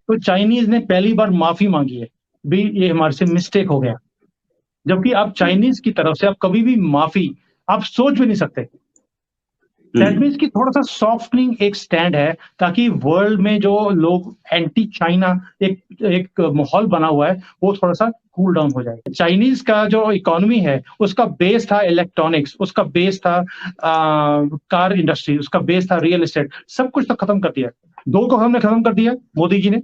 तो चाइनीज ने पहली बार माफी मांगी है, भी ये हमारे से मिस्टेक हो गया। जबकि आप चाइनीज की तरफ से आप कभी भी माफी आप सोच भी नहीं सकते। दैट मीन्स कि थोड़ा-सा सॉफ्टनिंग एक स्टैंड है, ताकि वर्ल्ड में जो लोग एंटी चाइना एक एक माहौल बना हुआ है, वो थोड़ा-सा कूल डाउन हो जाए। चाइनीज़ का जो इकोनॉमी है, उसका बेस था इलेक्ट्रॉनिक्स, उसका बेस था कार इंडस्ट्री, उसका बेस था रियल एस्टेट, सब कुछ तो खत्म कर दिया। 2 को हमने खत्म कर दिया, मोदी जी ने,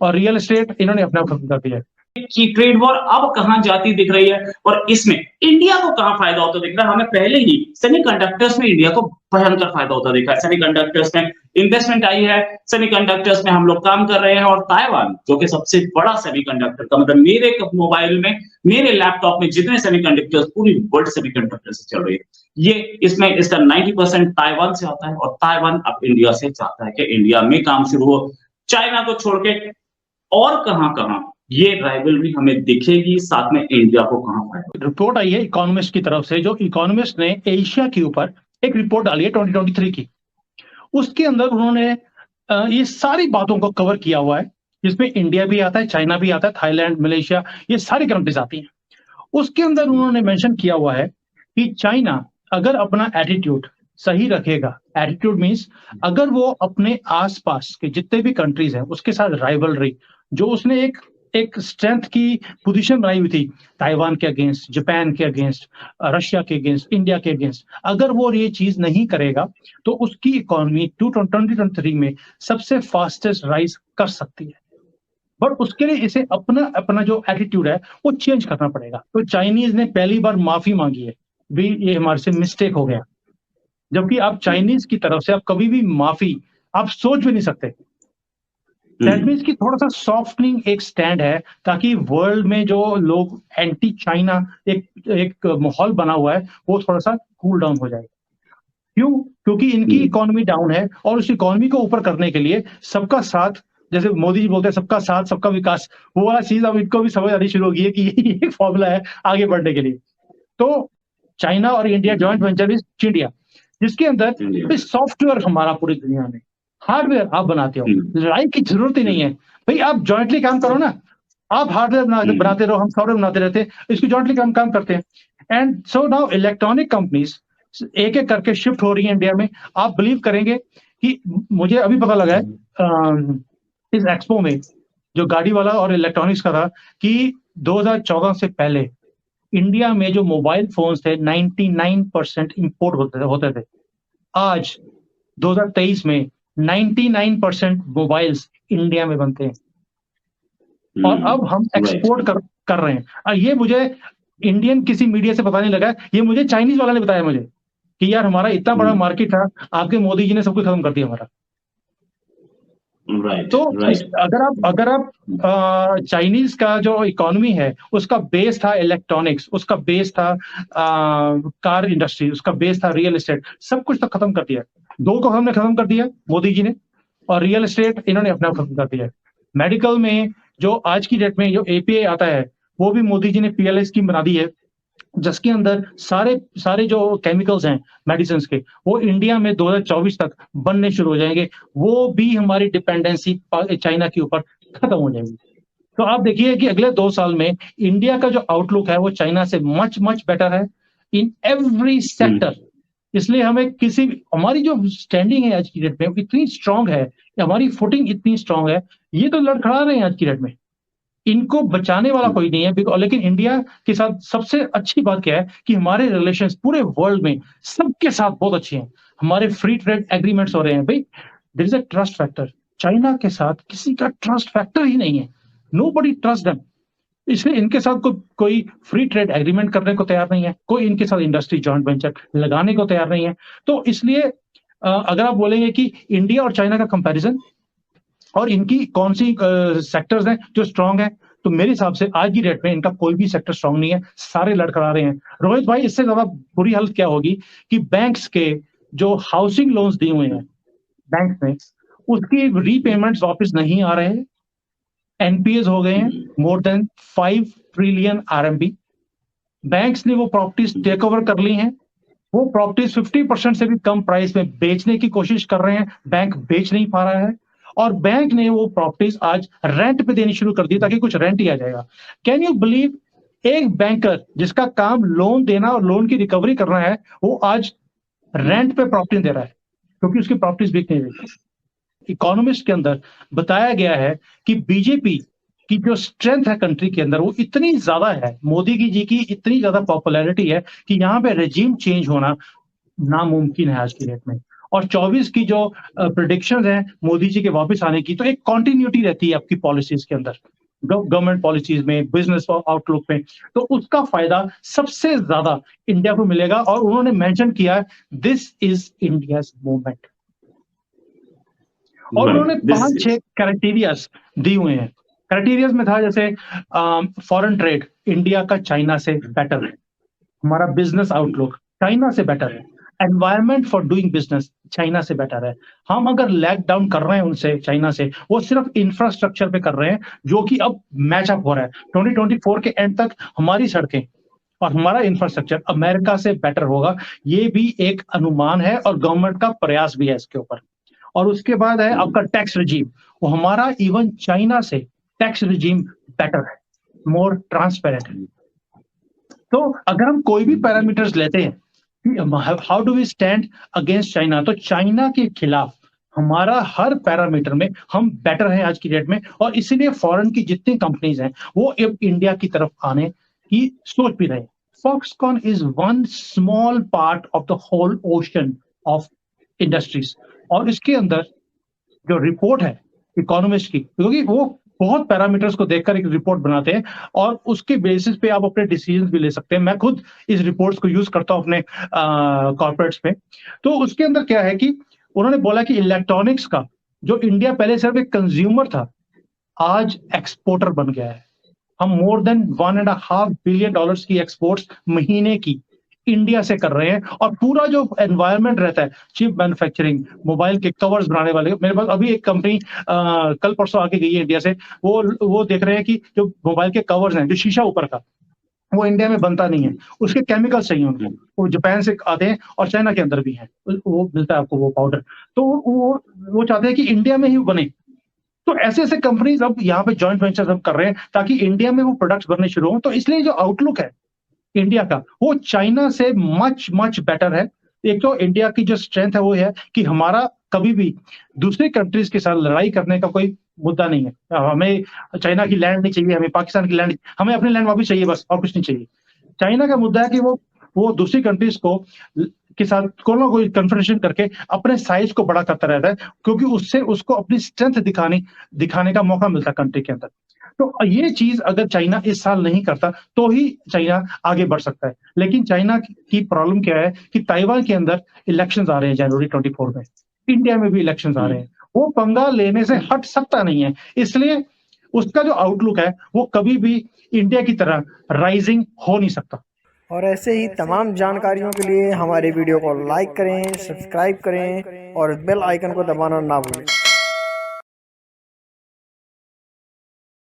और रियल एस्टेट इन्होंने अपने आप खत्म कर दिया है। कि ट्रेड वॉर अब कहां जाती दिख रही है और इसमें इंडिया को कहां फायदा होता दिख रहा है। हमें पहले ही सेमीकंडक्टर्स में इंडिया को भयंकर फायदा होता दिखा है। सेमीकंडक्टर्स में इन्वेस्टमेंट आई है, सेमीकंडक्टर्स में हम लोग काम कर रहे हैं और ताइवान जो कि सबसे बड़ा सेमीकंडक्टर का मतलब मेरे मोबाइल में, मेरे लैपटॉप में जितने सेमीकंडक्टर्स पूरी वर्ल्ड सेमीकंडक्टर से चल रही है, ये इसमें इसका 90% ताइवान से आता है और ताइवान अब इंडिया से चाहता है कि इंडिया में काम शुरू हो। चाइना को छोड़ के और कहां-कहां ये राइवलरी हमें दिखेगी, साथ में इंडिया को कहां फायदा। रिपोर्ट आई है इकोनॉमिस्ट की तरफ से, जो इकोनॉमिस्ट ने एशिया के ऊपर एक रिपोर्ट डाली है 2023 की। उसके अंदर उन्होंने ये सारी बातों को कवर किया हुआ है, जिसमें इंडिया भी आता है, चाइना भी आता है, थाईलैंड, मलेशिया, ये सारी कंट्रीज आती हैं। उसके अंदर उन्होंने मेंशन किया हुआ है कि चाइना अगर अपना एटीट्यूड सही रखेगा, एटीट्यूड मीन्स अगर वो अपने आसपास के जितने भी कंट्रीज हैं उसके साथ राइवलरी, जो उसने एक एक स्ट्रेंथ की पोजीशन बनाई हुई थी, ताइवान के अगेंस्ट, जापान के अगेंस्ट, रशिया के अगेंस्ट, इंडिया के अगेंस्ट, अगर वो ये चीज नहीं करेगा तो उसकी इकोनॉमी 2023 में सबसे फास्टेस्ट राइज कर सकती है। बट उसके लिए इसे अपना अपना जो एटीट्यूड है वो चेंज करना पड़ेगा। तो चाइनीज ने पहली बार माफी मांगी है, भी ये हमारे से मिस्टेक हो गया। जबकि आप चाइनीज की तरफ से आप कभी भी माफी आप सोच भी नहीं सकते। दैट मीन्स कि थोड़ा-सा सॉफ्टनिंग एक स्टैंड है, ताकि वर्ल्ड में जो लोग एंटी चाइना एक एक माहौल बना हुआ है, वो थोड़ा-सा कूल डाउन हो जाए। क्यों? क्योंकि इनकी इकोनॉमी डाउन है और उस इकोनॉमी को ऊपर करने के लिए सबका साथ, जैसे मोदी जी बोलते हैं सबका साथ सबका विकास, वो वाला चीज़ अब इनको भी समझ आनी शुरू हो गई है कि ये एक फॉर्मूला है आगे बढ़ने के लिए। तो चाइना और इंडिया जॉइंट वेंचर इज़ चिंडिया, जिसके अंदर इंडिया सॉफ्टवेयर हमारा पूरी दुनिया में, हार्डवेयर आप बनाते हो, लड़ाई की ज़रूरत ही नहीं है। भई आप जॉइंटली काम करो ना, आप हार्डवेयर बनाते रहो, हम सॉफ्टवेयर बनाते रहते हैं, इसको जॉइंटली काम काम करते हैं। And so now electronic companies एक-एक करके शिफ्ट हो रही है इंडिया में। आप बिलीव करेंगे कि मुझे अभी पता लगा है इस एक्सपो में, जो गाड़ी वाला और इलेक्ट्रॉनिक्स का था, कि 2014 से पहले इंडिया में जो मोबाइल फ़ोन्स थे 99% इंपोर्ट होते थे। आज 2023 में 99% मोबाइल्स इंडिया में बनते हैं और अब हम राइट। एक्सपोर्ट कर रहे हैं। ये मुझे इंडियन किसी मीडिया से पता नहीं लगा, ये मुझे चाइनीज़ वाला ने बताया मुझे, कि यार हमारा इतना बड़ा मार्केट था, आपके मोदी जी ने सब कुछ खत्म कर दिया हमारा। राइट, तो इस राइट। अगर आप चाइनीज़ का जो इकोनॉमी है, उसका बेस था इलेक्ट्रॉनिक्स, उसका बेस था कार इंडस्ट्री, उसका बेस था रियल एस्टेट, सब कुछ तो खत्म कर दिया। 2 को हमने खत्म कर दिया, मोदी जी ने, और रियल एस्टेट इन्होंने अपने आप खत्म कर दिया है। मेडिकल में जो आज की डेट में जो एपीआई आता है, वो भी मोदी जी ने पीएलआई स्कीम बना दी है, जिसके अंदर सारे सारे जो केमिकल्स हैं मेडिसिन्स के, वो इंडिया में 2024 तक बनने शुरू हो जाएँगे। वो भी हमारी डिपेंडेंसी चाइना के ऊपर खत्म हो जाएगी। तो आप देखिए कि अगले 2 साल में इंडिया का जो आउटलुक है वो चाइना से मच मच बेटर है इन एवरी सेक्टर। इसलिए हमें किसी हमारी जो स्टैंडिंग है आज की डेट में वो इतनी स्ट्रांग है, हमारी फुटिंग इतनी स्ट्रांग है, ये तो लड़खड़ा रहे हैं आज की डेट में। इनको बचाने वाला कोई नहीं है, लेकिन इंडिया के साथ सबसे अच्छी बात क्या है कि हमारे रिलेशंस पूरे वर्ल्ड में सबके साथ बहुत अच्छे हैं। हमारे फ्री ट्रेड एग्रीमेंट्स हो रहे हैं। भई there is a trust factor. China के साथ किसी का ट्रस्ट फैक्टर ही नहीं है। Nobody trust them. इसलिए इनके साथ कोई फ्री ट्रेड एग्रीमेंट करने को तैयार नहीं है, कोई इनके साथ इंडस्ट्री जॉइंट वेंचर लगाने को तैयार नहीं है। तो इसलिए अगर आप बोलेंगे कि इंडिया और चाइना का कंपैरिजन और इनकी कौन-सी सेक्टर्स हैं जो स्ट्रॉन्ग हैं, तो मेरे हिसाब से आज की डेट में इनका कोई भी सेक्टर स्ट्रॉन्ग नहीं है, सारे लड़खड़ा रहे हैं। रोहित भाई, इससे ज़्यादा बुरी हालत क्या होगी कि बैंक्स के जो हाउसिंग लोन्स दिए हुए हैं बैंक ने, उसकी रीपेमेंट्स वापस नहीं आ रहे हैं। एनपीएस हो गए हैं more than 5 trillion RMB. Banks ने वो प्रॉपर्टीज टेक ओवर कर ली हैं। वो प्रॉपर्टीज 50% से भी कम प्राइस में बेचने की कोशिश कर रहे हैं, बैंक बेच नहीं पा रहा है। और बैंक ने वो प्रॉपर्टीज आज रेंट पे देनी शुरू कर दी ताकि कुछ रेंट ही आ जाएगा। कैन यू बिलीव, एक बैंकर जिसका काम लोन देना और लोन की रिकवरी करना है, वो आज रेंट पे प्रॉपर्टी दे रहा है क्योंकि उसकी प्रॉपर्टीज बिक नहीं रही। इकोनॉमिस्ट के अंदर बताया गया है कि बीजेपी की जो स्ट्रेंथ है कंट्री के अंदर वो इतनी ज्यादा है, मोदी जी की इतनी ज्यादा पॉपुलैरिटी है कि यहाँ पे रेजिम चेंज होना नामुमकिन है आज की डेट में। और 24 की जो प्रिडिक्शंस हैं मोदी जी के वापस आने की, तो एक कंटिन्यूटी रहती है आपकी पॉलिसीज के अंदर, गवर्नमेंट पॉलिसीज में, बिजनेस आउटलुक में, तो उसका फायदा सबसे ज्यादा इंडिया को मिलेगा। और उन्होंने मेंशन किया है दिस इज इंडियाज मूवमेंट, और उन्होंने 5-6 क्राइटेरियाज दिए हुए हैं। क्राइटेरियाज में था जैसे फॉरेन ट्रेड इंडिया का चाइना से बेटर है, हमारा बिजनेस आउटलुक चाइना से बेटर है, environment for doing business China से बेटर है। हम अगर लैग डाउन कर रहे हैं उनसे, चाइना से, वो सिर्फ इंफ्रास्ट्रक्चर पे कर रहे हैं जो कि अब मैचअप हो रहा है। 2024 के एंड तक हमारी सड़कें और हमारा इंफ्रास्ट्रक्चर अमेरिका से बेटर होगा, ये भी एक अनुमान है और गवर्नमेंट का प्रयास भी है इसके ऊपर। और उसके बाद है आपका टैक्स रिजीम, वो हमारा इवन चाइना से टैक्स रिजीम बेटर है, मोर ट्रांसपेरेंट है। तो अगर हम कोई भी पैरामीटर्स लेते हैं how do we stand against China, तो चाइना के खिलाफ हमारा हर पैरामीटर में हम बेटर हैं आज की डेट में। और इसीलिए फॉरेन की जितनी कंपनीज हैं वो अब इंडिया की तरफ आने की सोच भी रहे हैं। Foxconn is one small part of the whole ocean of industries. और इसके अंदर जो रिपोर्ट है इकोनॉमिस्ट की, क्योंकि वो बहुत पैरामीटर्स को देखकर एक रिपोर्ट बनाते हैं और उसके बेसिस पे आप अपने डिसीजंस भी ले सकते हैं। मैं खुद इस रिपोर्ट्स को यूज करता हूं अपने कॉर्पोरेट्स में। तो उसके अंदर क्या है कि उन्होंने बोला कि इलेक्ट्रॉनिक्स का जो इंडिया पहले सिर्फ एक कंज्यूमर था, आज एक्सपोर्टर बन गया है। हम मोर देन $1.5 बिलियन की एक्सपोर्ट्स महीने की इंडिया से कर रहे हैं। और पूरा जो एनवायरनमेंट रहता है, चिप मैन्युफैक्चरिंग, मोबाइल के कवर्स बनाने वाले, मेरे पास अभी एक कंपनी कल परसों आके गई है इंडिया से, वो देख रहे हैं कि जो मोबाइल के कवर्स हैं, जो शीशा ऊपर का, वो इंडिया में बनता नहीं है, उसके केमिकल्स चाहिए उनको, वो जापान से आते हैं और चाइना के अंदर भी है, वो मिलता है आपको वो पाउडर। तो वो चाहते हैं कि इंडिया में ही बने। तो ऐसे ऐसे कंपनीज अब यहाँ पे जॉइंट वेंचर सब कर रहे हैं ताकि इंडिया में वो प्रोडक्ट्स बनने शुरू हो। तो इसलिए जो आउटलुक है इंडिया का वो चाइना से मच मच बेटर है। एक तो इंडिया की जो स्ट्रेंथ है वो है कि हमारा कभी भी दूसरी कंट्रीज के साथ लड़ाई करने का कोई मुद्दा नहीं है। हमें चाइना की लैंड नहीं चाहिए, हमें पाकिस्तान की लैंड, हमें अपनी लैंड वापस चाहिए, बस और कुछ नहीं चाहिए। चाइना का मुद्दा है कि वो दूसरी कंट्रीज को के साथ कोई ना कोई कन्फ्रंटेशन करके अपने साइज को बड़ा करता रहता है, क्योंकि उससे उसको अपनी स्ट्रेंथ दिखाने का मौका मिलता है कंट्री के अंदर। तो ये चीज अगर चाइना इस साल नहीं करता तो ही चाइना आगे बढ़ सकता है। लेकिन चाइना की प्रॉब्लम क्या है कि ताइवान के अंदर इलेक्शंस आ रहे हैं जनवरी 24 में, इंडिया में भी इलेक्शंस आ रहे हैं, वो पंगा लेने से हट सकता नहीं है। इसलिए उसका जो आउटलुक है वो कभी भी इंडिया की तरह राइजिंग हो नहीं सकता। और ऐसे ही तमाम जानकारियों के लिए हमारे वीडियो को लाइक करें, सब्सक्राइब करें और बेल आइकन को दबाना ना भूलें।